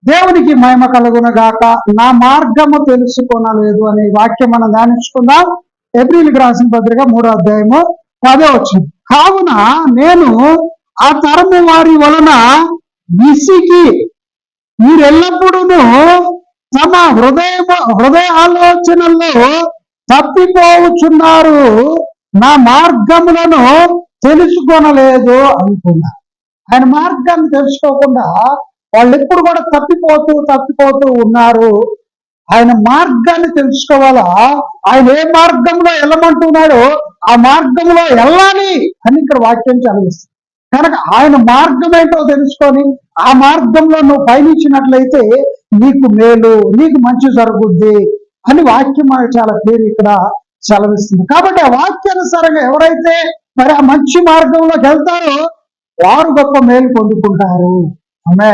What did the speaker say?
దేవునికి మహిమ కలుగునగాక. నా మార్గము తెలుసుకొనలేదు అనే వాక్యం మనం ధ్యానించుకుందాం. ఏప్రిల్కి రాసిన పత్రిక 3వ అధ్యాయము 10వ వచనం. కావున నేను ఆ తరము వారి వలన విసిగి మీరెల్లప్పుడూ తమ హృదయ ఆలోచనల్లో తప్పిపోవచ్చున్నారు, నా మార్గములను తెలుసుకొనలేదు అనుకున్నారు. ఆయన మార్గాన్ని తెలుసుకోకుండా వాళ్ళు ఎప్పుడు కూడా తప్పిపోతూ ఉన్నారు. ఆయన మార్గాన్ని తెలుసుకోవాలా, ఆయన ఏ మార్గంలో వెళ్ళమంటున్నాడో ఆ మార్గంలో వెళ్ళాలి అని ఇక్కడ వాక్యం చదివిస్తుంది. కనుక ఆయన మార్గం ఏంటో తెలుసుకొని ఆ మార్గంలో నువ్వు పయనించినట్లయితే నీకు మేలు, నీకు మంచి జరుగుద్ది అని వాక్యం చాలా క్లియర్ ఇక్కడ సెలవిస్తుంది. కాబట్టి ఆ వాక్యానుసారంగా ఎవరైతే మరి ఆ మంచి మార్గంలోకి వెళ్తారో వారు గొప్ప మేలు పొందుకుంటారు. ఆమె